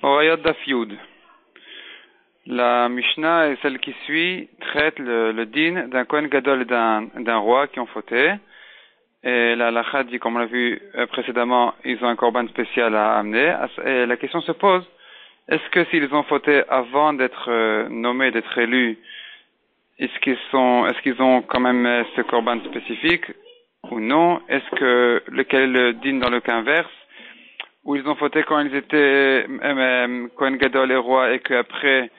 Orayot Daf Yud. La Mishnah et celle qui suit traite le din d'un Kohen Gadol et d'un roi qui ont fauté. Et la halakha dit, comme on l'a vu précédemment, ils ont un korban spécial à amener. Et la question se pose, est-ce que s'ils ont fauté avant d'être nommés, d'être élus, est-ce qu'ils ont quand même ce korban spécifique ou non? Quel est le din dans le cas inverse, où ils ont fauté quand ils étaient Kohen Gadol et roi, et qu'après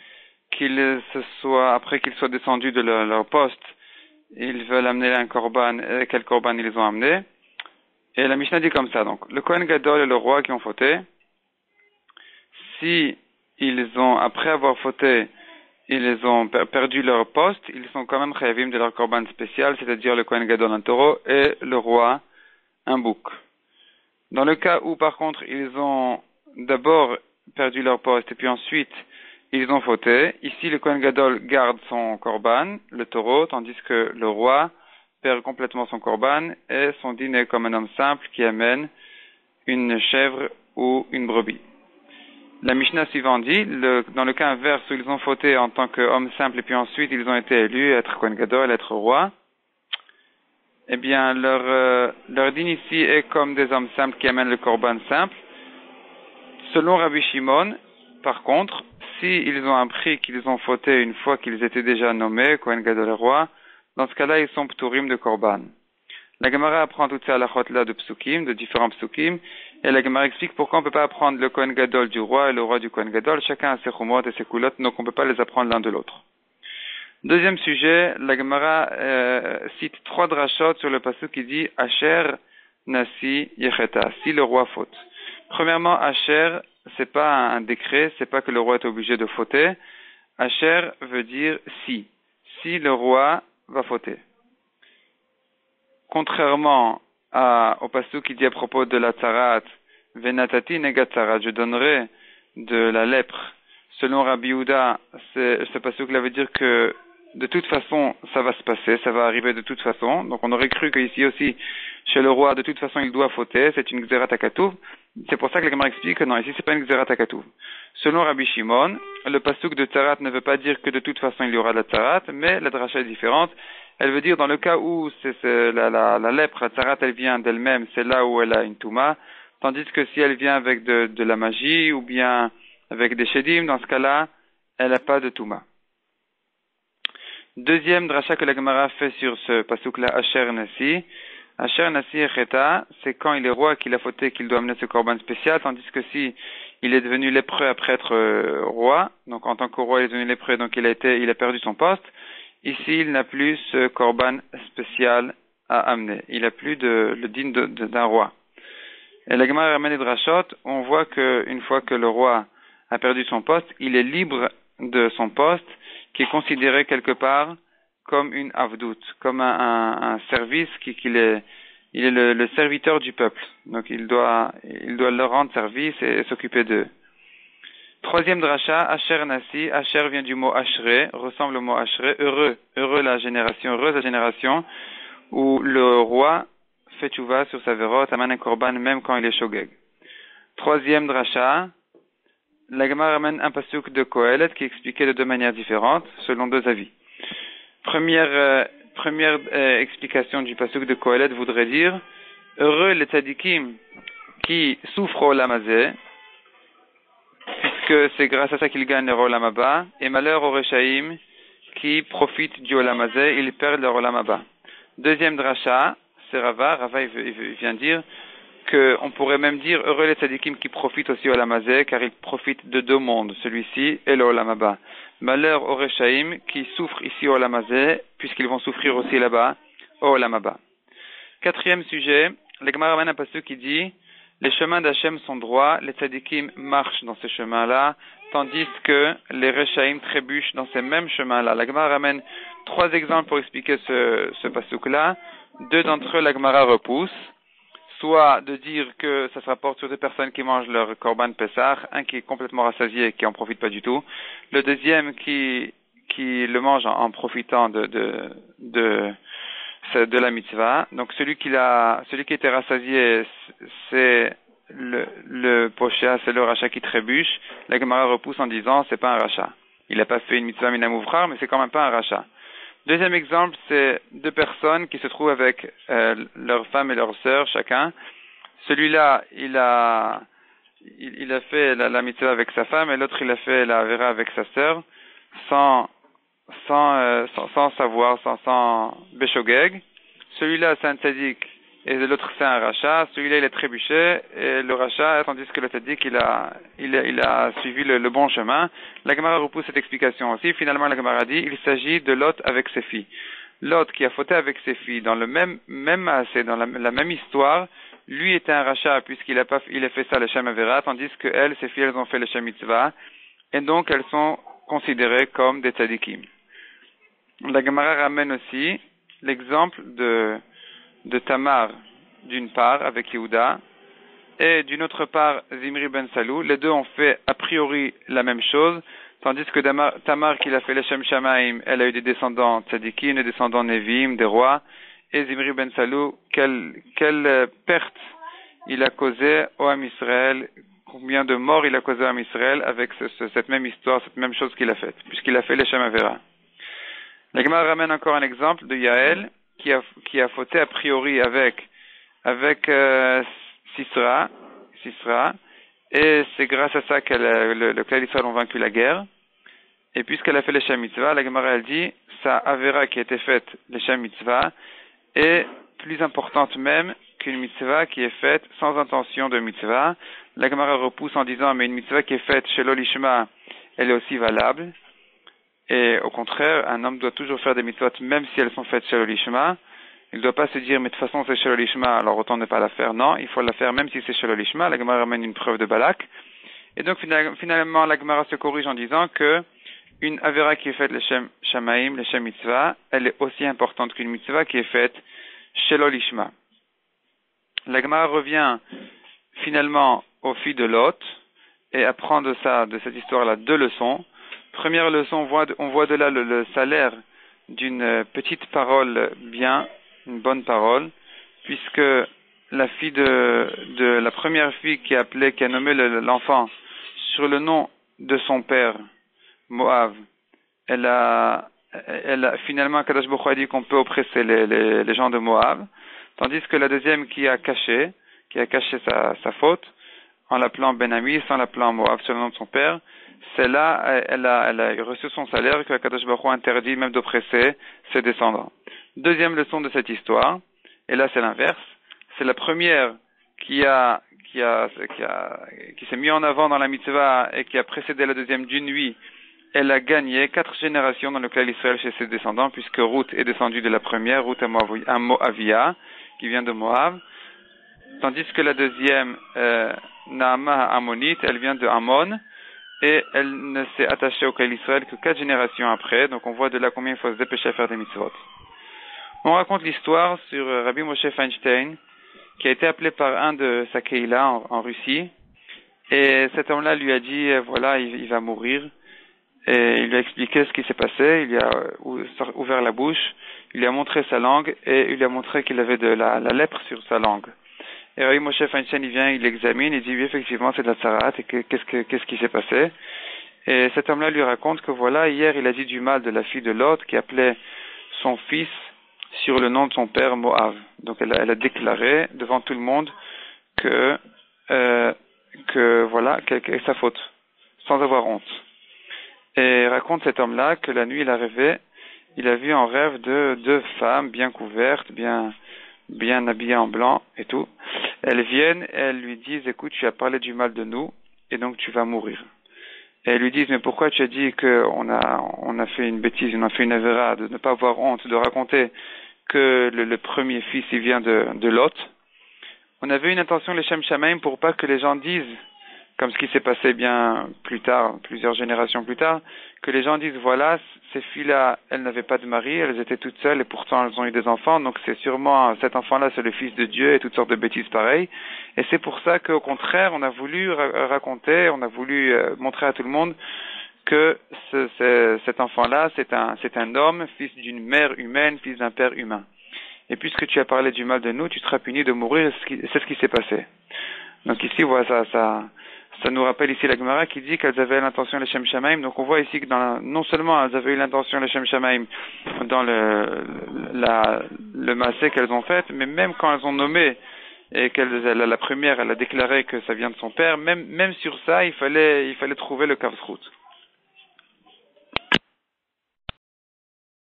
qu'ils soient descendus de leur poste, ils veulent amener un korban, et quel korban ils ont amené? Et la Mishnah dit comme ça, donc, le Kohen Gadol et le roi qui ont fauté, si ils ont, après avoir fauté, ils ont perdu leur poste, ils sont quand même chayavim de leur korban spécial, c'est-à-dire le Kohen Gadol un taureau et le roi un bouc. Dans le cas où, par contre, ils ont d'abord perdu leur poste et puis ensuite ils ont fauté, ici le Kohen Gadol garde son korban, le taureau, tandis que le roi perd complètement son korban et son dîner est comme un homme simple qui amène une chèvre ou une brebis. La Mishnah suivante dit, dans le cas inverse où ils ont fauté en tant qu'homme simple et puis ensuite ils ont été élus, être Kohen Gadol, être roi, eh bien leur dîne ici est comme des hommes simples qui amènent le korban simple. Selon Rabbi Shimon, par contre, s'ils ont appris qu'ils ont fauté une fois qu'ils étaient déjà nommés, Kohen Gadol et roi, dans ce cas-là, ils sont pturim de korban. La Gemara apprend toutes ces halachot-là de psukim, de différents psukim, et la Gemara explique pourquoi on ne peut pas apprendre le Kohen Gadol du roi et le roi du Kohen Gadol, chacun a ses chumot et ses coulottes, donc on ne peut pas les apprendre l'un de l'autre. Deuxième sujet, la Gemara cite 3 drashot sur le pasuk qui dit Asher Nasi Yecheta, si le roi faute. Premièrement, Asher, c'est pas un décret, c'est pas que le roi est obligé de fauter. Asher veut dire si le roi va fauter. Contrairement au pasuk qui dit à propos de la tzarat, Venatati negat tzarat, je donnerai de la lèpre. Selon Rabbi Yehuda, ce pasuk-là veut dire que de toute façon, ça va se passer, ça va arriver de toute façon. Donc on aurait cru qu'ici aussi, chez le roi, de toute façon, il doit fauter, c'est une gzerat hakatuv. C'est pour ça que la Gemara explique que non, ici c'est pas une gzerat hakatuv. Selon Rabbi Shimon, le pasuk de tzarat ne veut pas dire que de toute façon il y aura de la tzarat, mais la dracha est différente. Elle veut dire dans le cas où la lèpre, la tzarat, elle vient d'elle-même, c'est là où elle a une touma, tandis que si elle vient avec de la magie ou bien avec des shedim, dans ce cas-là, elle n'a pas de touma. Deuxième dracha que la Gemara fait sur ce pasuk-là, Asher Nasi. Asher Nasi Echeta, c'est quand il est roi qu'il a fauté qu'il doit amener ce korban spécial, tandis que si il est devenu lépreux après être roi, donc en tant que roi il est devenu lépreux, donc il a perdu son poste, ici il n'a plus ce korban spécial à amener. Il n'a plus le digne d'un roi. Et la Gemara ramène les drachot, on voit qu'une fois que le roi a perdu son poste, il est libre de son poste, qui est considéré quelque part comme une avdout, comme un service il est le serviteur du peuple. Donc il doit leur rendre service et s'occuper d'eux. Troisième dracha, Asher Nasi. Asher vient du mot Ashré, ressemble au mot Ashré, heureuse la génération où le roi fait tchouva sur sa vérote, amène un korban même quand il est shogeg. Troisième dracha, la Gemara ramène un pasuk de Kohelet qui est expliqué de 2 manières différentes, selon 2 avis. Première explication du pasuk de Kohelet voudrait dire heureux les tzadikim qui souffrent au olam hazé, puisque c'est grâce à ça qu'ils gagnent leur olam haba, et malheur aux reshaïm qui profitent du olam hazé, ils perdent leur olam haba. Deuxième dracha, c'est Rava il vient dire qu'on pourrait même dire heureux les tzadikim qui profitent aussi au olam hazé, car ils profitent de 2 mondes, celui-ci et le olam haba. Malheur aux reshaïm qui souffrent ici au olam hazé, puisqu'ils vont souffrir aussi là-bas au olam haba. Quatrième sujet, le Gemara ramène un pasuk qui dit les chemins d'Hachem sont droits, les tzadikim marchent dans ces chemins-là, tandis que les reshaïm trébuchent dans ces mêmes chemins-là. La Gemara ramène 3 exemples pour expliquer ce pasuk-là. 2 d'entre eux, la Gemara repousse. Soit de dire que ça se rapporte sur 2 personnes qui mangent leur korban Pessah, un qui est complètement rassasié et qui en profite pas du tout, le deuxième qui le mange en profitant de la mitzvah. Donc celui qui était rassasié, c'est le Poshéa, c'est le rachat qui trébuche, la Gemara repousse en disant c'est pas un rachat. Il n'a pas fait une mitzvah minamouvrar, mais c'est quand même pas un rachat. Deuxième exemple, c'est deux personnes qui se trouvent avec leur femme et leur sœur chacun. Celui-là, il a fait la mitzvah avec sa femme et l'autre il a fait la vera avec sa sœur sans savoir, sans béchogeg. Celui-là c'est un tzaddik et l'autre c'est un rachat. Celui-là il est trébuché et le rachat, tandis que le tzaddik il a suivi le bon chemin. La Gemara repousse cette explication aussi. Finalement la Gemara dit il s'agit de Lot avec ses filles. Lot qui a fauté avec ses filles dans le même dans la même histoire. Lui était un rachat puisqu'il a fait ça le Shem Avera, tandis que ses filles, elles ont fait le Shem Mitzvah, et donc elles sont considérées comme des tzadikim. La Gemara ramène aussi l'exemple de Tamar d'une part avec Yehuda, et d'une autre part Zimri ben Salou. Les deux ont fait a priori la même chose, tandis que Tamar qui a fait le Shem Shamaim, elle a eu des descendants tzadikim, des descendants Nevim, des rois, et Zimri ben Salou, quelle perte il a causé au Ham Israël, combien de morts il a causé au Ham Israël avec cette même histoire, cette même chose qu'il a faite, puisqu'il a fait les Shem Avera. La Gemara ramène encore un exemple de Yael, qui a fauté a priori avec Sisra, et c'est grâce à ça que le clan d'Israël ont vaincu la guerre. Et puisqu'elle a fait les Shem Mitzvah, la Gemara elle dit, sa Avera qui a été faite, les Shem Mitzvah, est plus importante même qu'une mitzvah qui est faite sans intention de mitzvah. La Gemara repousse en disant mais une mitzvah qui est faite chez l'olishma, elle est aussi valable. Et au contraire, un homme doit toujours faire des mitzvot même si elles sont faites chez l'olishma. Il ne doit pas se dire mais de toute façon c'est chez l'olishma, alors autant ne pas la faire. Non, il faut la faire même si c'est chez l'olishma. La Gemara ramène une preuve de Balak. Et donc finalement la Gemara se corrige en disant que une avera qui est faite le Shem Shamaim, le Shem Mitzvah, elle est aussi importante qu'une mitzvah qui est faite chez l'olishma. La Gemara revient finalement aux filles de Lot et apprend de cette histoire-là deux leçons. Première leçon, on voit de là le salaire d'une petite parole bien, une bonne parole, puisque la fille de la première fille qui a nommé l'enfant sur le nom de son père, Moab, elle a finalement Kadosh Baruch Hu a dit qu'on peut oppresser les gens de Moab, tandis que la deuxième qui a caché sa faute, en l'appelant Ben-Ami, sans l'appelant Moab sur le nom de son père, celle-là, elle a reçu son salaire que Kadosh Baruch Hu interdit même d'oppresser ses descendants. Deuxième leçon de cette histoire, et là c'est l'inverse, c'est la première qui s'est mis en avant dans la mitzvah et qui a précédé la deuxième d'une nuit. Elle a gagné 4 générations dans le clan d'Israël chez ses descendants, puisque Ruth est descendue de la première, Ruth à Moavia, qui vient de Moab, tandis que la deuxième, Naama Ammonite, elle vient de Ammon, et elle ne s'est attachée au clan d'Israël que 4 générations après, donc on voit de là combien il faut se dépêcher à faire des mitzvot. On raconte l'histoire sur Rabbi Moshe Feinstein, qui a été appelé par un de sa Keila en Russie, et cet homme-là lui a dit, voilà, il va mourir. Et il lui a expliqué ce qui s'est passé, il lui a ouvert la bouche, il lui a montré sa langue et il lui a montré qu'il avait de la lèpre sur sa langue. Et Rabbi Moshe Feinstein, il vient, il l'examine, il dit oui, effectivement c'est de la tsarat, et qu'est-ce qui s'est passé? Et cet homme-là lui raconte que voilà, hier il a dit du mal de la fille de Lot qui appelait son fils sur le nom de son père Moab. Donc elle a déclaré devant tout le monde que voilà, que sa faute, sans avoir honte. Et raconte cet homme-là que la nuit il a rêvé, il a vu en rêve deux femmes bien couvertes, bien habillées en blanc et tout. Elles viennent et elles lui disent écoute, tu as parlé du mal de nous et donc tu vas mourir. Et elles lui disent mais pourquoi tu as dit qu'on a fait une bêtise, on a fait une avéra, de ne pas avoir honte, de raconter que le premier fils il vient de Lot. On avait une intention les Shem Shamaim pour pas que les gens disent comme ce qui s'est passé bien plus tard, plusieurs générations plus tard, que les gens disent, voilà, ces filles-là, elles n'avaient pas de mari, elles étaient toutes seules et pourtant elles ont eu des enfants, donc c'est sûrement, cet enfant-là, c'est le fils de Dieu et toutes sortes de bêtises pareilles. Et c'est pour ça qu'au contraire, on a voulu raconter, on a voulu montrer à tout le monde que cet enfant-là, c'est un homme, fils d'une mère humaine, fils d'un père humain. Et puisque tu as parlé du mal de nous, tu seras puni de mourir, c'est ce qui s'est passé. Donc ici, voilà, ça nous rappelle ici la Gemara qui dit qu'elles avaient l'intention les Shem Shamaim. Donc on voit ici que non seulement elles avaient eu l'intention les Shem Shamaim dans le massé qu'elles ont fait, mais même quand elles ont nommé et la première, elle a déclaré que ça vient de son père, même sur ça, il fallait trouver le kavsrout.